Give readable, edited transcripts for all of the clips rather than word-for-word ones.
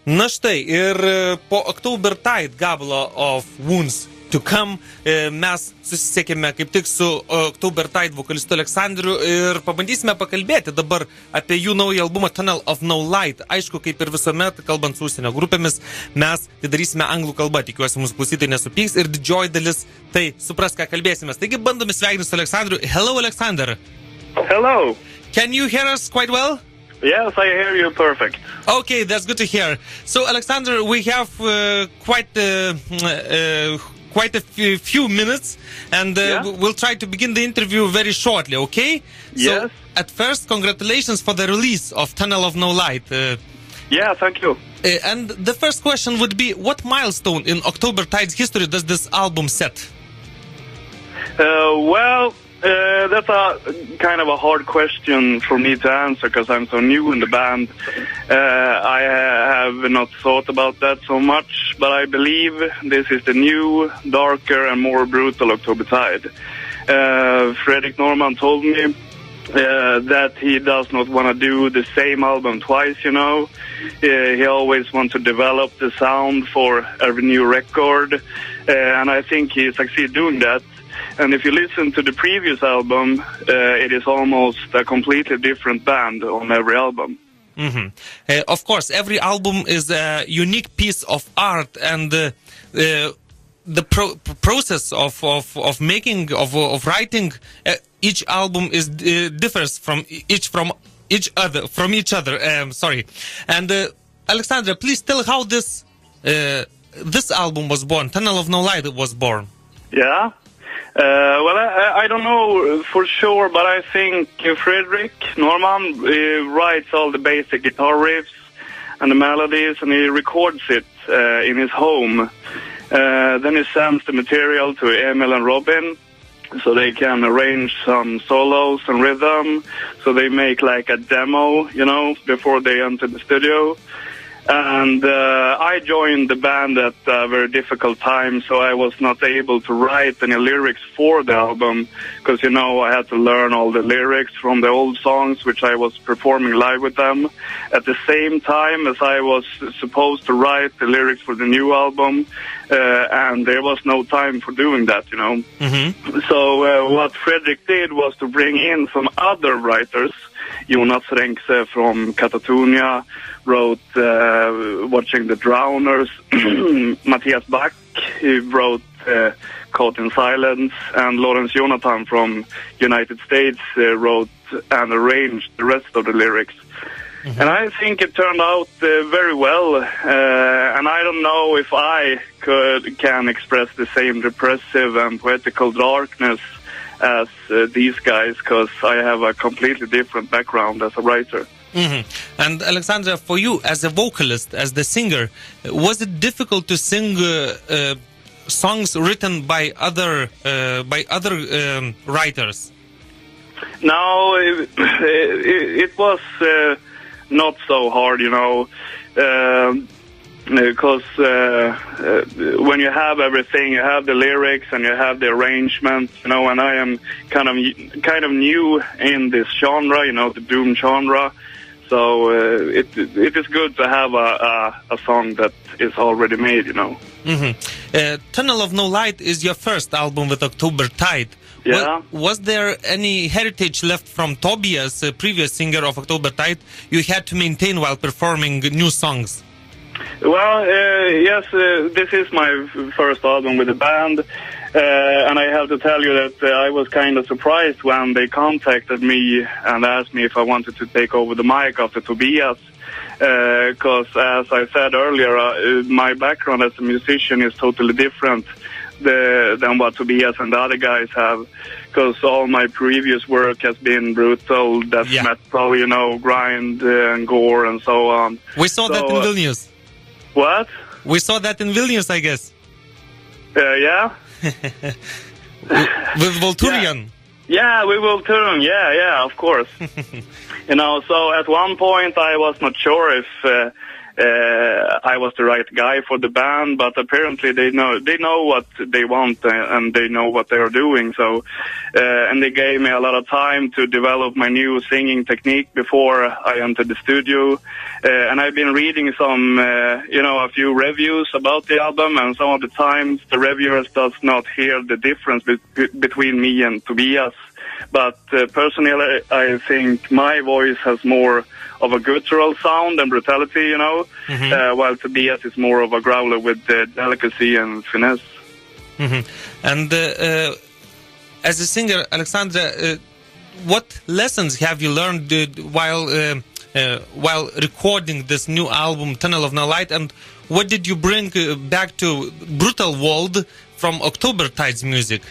Na štai, ir po October Tide gabalo of Wounds to Come mes susisiekėme kaip tik su October Tide vokalistu Aleksandriu ir pabandysime pakalbėti dabar apie jų naują albumą Tunnel of No Light. Aišku, kaip ir visuomet, kalbant su užsienio grupėmis, mes tai darysime anglų kalbą. Tikiuosi, mūsų klausytojai nesupyks ir didžioji dalis tai supras, ką kalbėsime. Taigi bandome sveikinti su Aleksandriu. Hello, Alexander. Hello. Can you hear us quite well? Yes, I hear you perfect. Okay, that's good to hear. So, Alexander, we have quite a few minutes, and we'll try to begin the interview very shortly, okay? Yes. So, at first, congratulations for the release of Tunnel of No Light. Yeah, thank you. And the first question would be, what milestone in October Tide's history does this album set? That's a kind of a hard question for me to answer because I'm so new in the band. I have not thought about that so much, but I believe this is the new, darker and more brutal October Tide. Fredrik Norman told me that he does not want to do the same album twice, you know. He always wants to develop the sound for every new record, and I think he succeeded doing that. And if you listen to the previous album, it is almost a completely different band on every album. Mm-hmm. Of course, every album is a unique piece of art, and the process of making of writing each album is differs from each other. Sorry, and Alexandra, please tell how this album was born. Tunnel of No Light was born. Yeah. I don't know for sure, but I think Fredrik Norman writes all the basic guitar riffs and the melodies, and he records it in his home. Then he sends the material to Emil and Robin, so they can arrange some solos and rhythm, so they make like a demo, you know, before they enter the studio. And I joined the band at a very difficult time, so I was not able to write any lyrics for the album because, you know, I had to learn all the lyrics from the old songs, which I was performing live with them at the same time as I was supposed to write the lyrics for the new album, and there was no time for doing that, you know. Mm-hmm. So what Fredrik did was to bring in some other writers. Jonas Renkse from Katatonia wrote Watching the Drowners. Matthias Bach, he wrote Caught in Silence. And Lawrence Jonathan from United States wrote and arranged the rest of the lyrics. Mm-hmm. And I think it turned out very well. And I don't know if I can express the same depressive and poetical darkness as these guys, because I have a completely different background as a writer. Mm-hmm. And Alexandra, for you as a vocalist, as the singer, was it difficult to sing songs written by other writers? No, it was not so hard, you know. Because when you have everything, you have the lyrics and you have the arrangement, you know, and I am kind of new in this genre, you know, the doom genre. So it is good to have a song that is already made, you know. Mm-hmm. Tunnel of No Light is your first album with October Tide. Yeah. Was there any heritage left from Tobias, previous singer of October Tide, you had to maintain while performing new songs? Well, yes, this is my first album with the band, and I have to tell you that I was kind of surprised when they contacted me and asked me if I wanted to take over the mic after Tobias, because as I said earlier, my background as a musician is totally different than what Tobias and the other guys have, because all my previous work has been brutal, death metal, you know, grind and gore and so on. We saw that in Vilnius. What? We saw that in Vilnius, I guess. Yeah. With Volturian. Yeah, with Volturian. Yeah, of course. You know, so at one point I was not sure I was the right guy for the band, but apparently they know what they want and they know what they are doing. So, and they gave me a lot of time to develop my new singing technique before I entered the studio. And I've been reading some, a few reviews about the album, and some of the times the reviewers does not hear the difference between me and Tobias. But personally, I think my voice has more of a guttural sound and brutality, while Tobias is more of a growler with delicacy and finesse. Mm-hmm. And as a singer, Alexander, what lessons have you learned while recording this new album, Tunnel of No Light, and what did you bring back to brutal world from October Tide's music?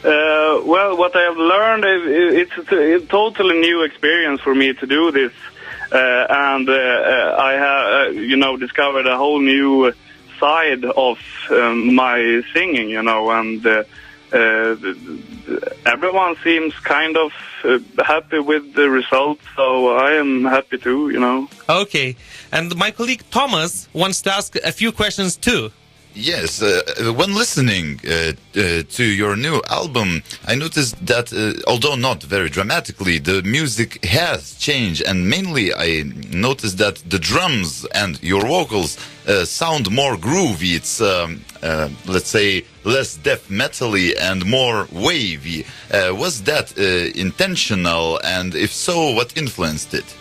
Well, what I have learned is it's a totally new experience for me to do this, and I have, discovered a whole new side of my singing, and everyone seems kind of happy with the results, so I am happy too, Okay, and my colleague Thomas wants to ask a few questions too. Yes, when listening to your new album, I noticed that, although not very dramatically, the music has changed, and mainly I noticed that the drums and your vocals sound more groovy. It's, let's say, less death metal-y and more wavy. Was that intentional, and if so, what influenced it?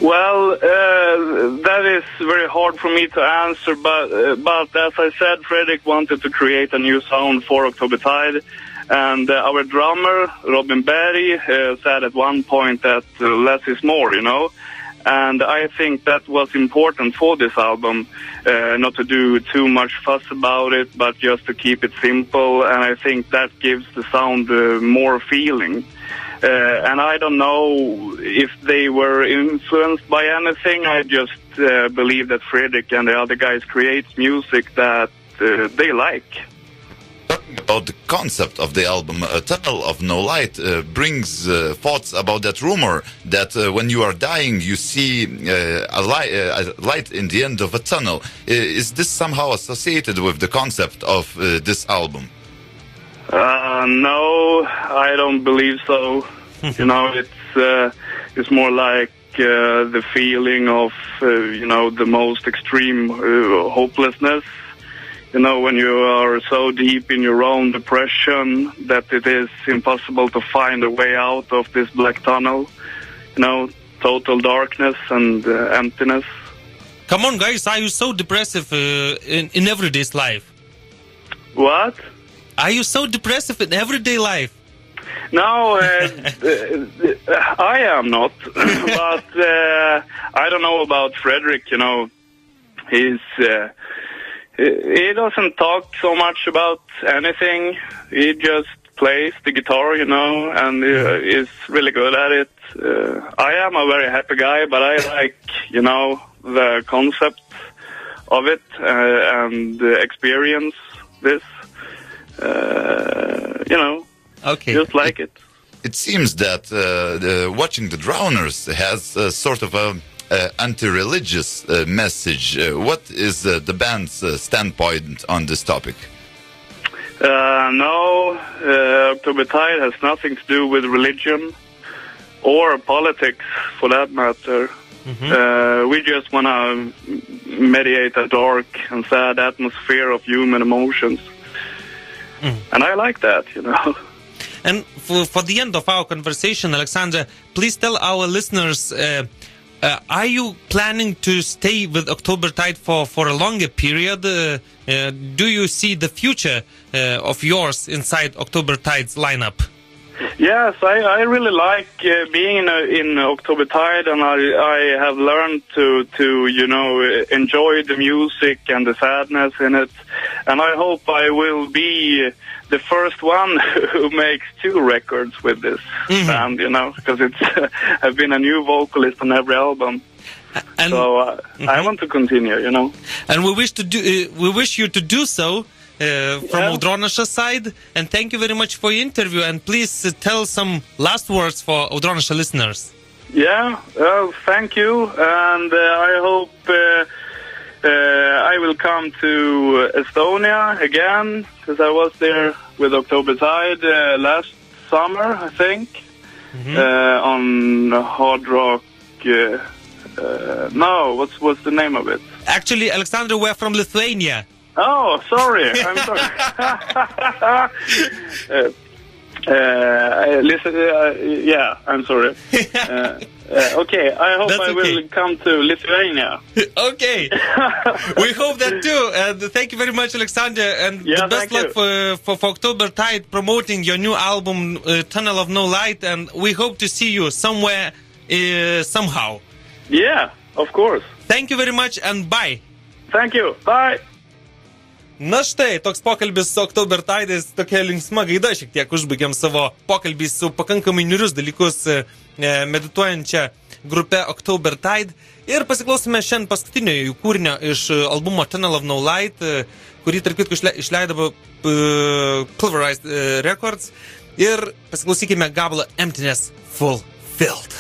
Well, that is very hard for me to answer, but as I said, Fredrik wanted to create a new sound for October Tide, and our drummer, Robin Berry, said at one point that less is more, and I think that was important for this album, not to do too much fuss about it, but just to keep it simple, and I think that gives the sound more feeling. And I don't know if they were influenced by anything. I just believe that Fredrik and the other guys create music that they like. Talking about the concept of the album, Tunnel of No Light brings thoughts about that rumor that when you are dying, you see a light in the end of a tunnel. Is this somehow associated with the concept of this album? No, I don't believe so. It's more like the feeling of, the most extreme hopelessness. When you are so deep in your own depression that it is impossible to find a way out of this black tunnel. Total darkness and emptiness. Come on, guys, are you so depressive in everyday's life? What? Are you so depressive in everyday life? No, I am not. But I don't know about Fredrik. He doesn't talk so much about anything. He just plays the guitar, and is really good at it. I am a very happy guy, but I like, the concept of it and experience this. Okay. Just like it. It seems that watching the Drowners has sort of a anti-religious message. What is the band's standpoint on this topic? No, October Tide has nothing to do with religion or politics, for that matter. Mm-hmm. We just want to mediate a dark and sad atmosphere of human emotions. And I like that, And for the end of our conversation, Alexander, please tell our listeners, are you planning to stay with October Tide for a longer period? Do you see the future of yours inside October Tide's lineup? Yes, I really like being in October Tide, and I have learned to enjoy the music and the sadness in it, and I hope I will be the first one who makes 2 records with this band, because I've been a new vocalist on every album. And so I want to continue, And we wish you to do so from Audronasha's side. And thank you very much for your interview. And please tell some last words for Audronasha listeners. Yeah, thank you, and I hope I will come to Estonia again, because I was there with Oktobertide last summer, I think, on Hard Rock. No, what's the name of it? Actually, Alexander, we're from Lithuania. Oh, sorry. I'm sorry. Listen, yeah, I'm sorry. Okay, I hope I will come to Lithuania. Okay. We hope that too. And thank you very much, Alexander. And the best luck for Oktobertide promoting your new album, Tunnel of No Light. And we hope to see you somewhere, somehow. Yeah, of course. Thank you very much and bye. Thank you. Bye. Na štai, toks pokalbis su Oktobertide'ais, tokia linksma gaida, šiek tiek užbaigiam savo pokalbį su pakankamai niurius dalykus medituojančia grupe Oktobertide. Ir pasiklausime šiandien paskutinio jų kūrinio iš albumo Tunnel of No Light, kurį tarp kitko išleido Pulverized Records. Ir pasiklausykime gabalą Emptiness Fulfilled.